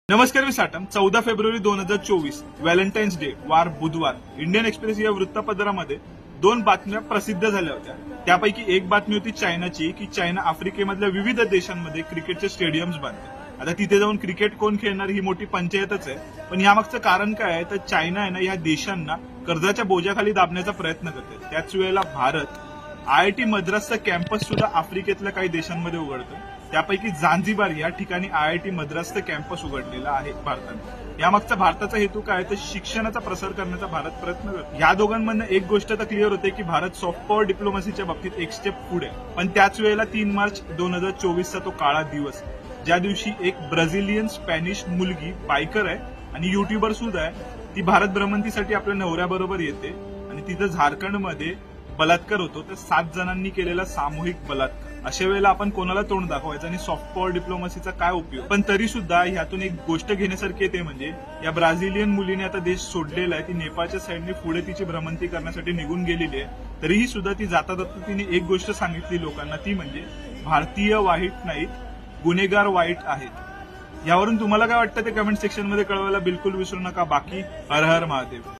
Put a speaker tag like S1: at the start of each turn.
S1: नमस्कार, मी Satam. 14 February 2024 Valentine's day, वार बुधवार. इंडियन एक्सप्रेस या वृत्तपत्रामध्ये दोन बातम्या प्रसिद्ध झाल्या होत्या. त्यापैकी एक बातमी होती चायनाची, की चायना आफ्रिकेमधल्या विविध देशांमध्ये क्रिकेटचे स्टेडियम्स बांधते. आता तिथे जाऊन क्रिकेट कोण खेळणार ही मोठी पंचायतच आहे. पण यामागचं कारण काय आहे, तर चायना आहे ना या देशांना कर्जाच्या बोजाखाली दाबण्याचा प्रयत्न करते. त्याच वेळेला भारत आयआयटी मद्रासचा कॅम्पस सुद्धा आफ्रिकेतल्या काही देशांमध्ये उघडतो. त्यापैकी झांझिबार या ठिकाणी आयआयटी मद्रासचं कॅम्पस उघडलेला आहे भारताने. यामागचा भारताचा हेतू काय, तर शिक्षणाचा प्रसार करण्याचा भारत प्रयत्न करतो. या दोघांमधनं एक गोष्ट तर क्लिअर होते की भारत सॉफ्ट पॉवर डिप्लोमसीच्या बाबतीत एक स्टेप पुढे. पण त्याच वेळेला 3 मार्च 2024चा तो काळा दिवस, ज्या दिवशी एक ब्राझिलियन स्पॅनिश मुलगी बायकर आहे आणि युट्यूबर सुद्धा आहे, ती भारत भ्रमंतीसाठी आपल्या नवऱ्याबरोबर येते आणि तिथं झारखंडमध्ये बलात्कार होतो. तर 7 जणांनी केलेला सामूहिक बलात्कार. अशा वेळेला आपण कोणाला तोंड दाखवायचं आणि सॉफ्ट पॉवर डिप्लोमसीचा काय उपयोग. पण तरी सुद्धा ह्यातून एक गोष्ट घेण्यासारखी येते, म्हणजे या ब्राझिलियन मुलीने आता देश सोडलेला आहे. ती नेपाळच्या साईडने पुढे तिची भ्रमंती करण्यासाठी निघून गेलेली आहे. तरीही सुद्धा ती जाता जाता तिने एक गोष्ट सांगितली लोकांना, ती म्हणजे भारतीय वाईट नाहीत, गुन्हेगार वाईट आहेत. यावरून तुम्हाला काय वाटतं ते कमेंट सेक्शन मध्ये कळवायला बिलकुल विसरू नका. बाकी हर हर महादेव.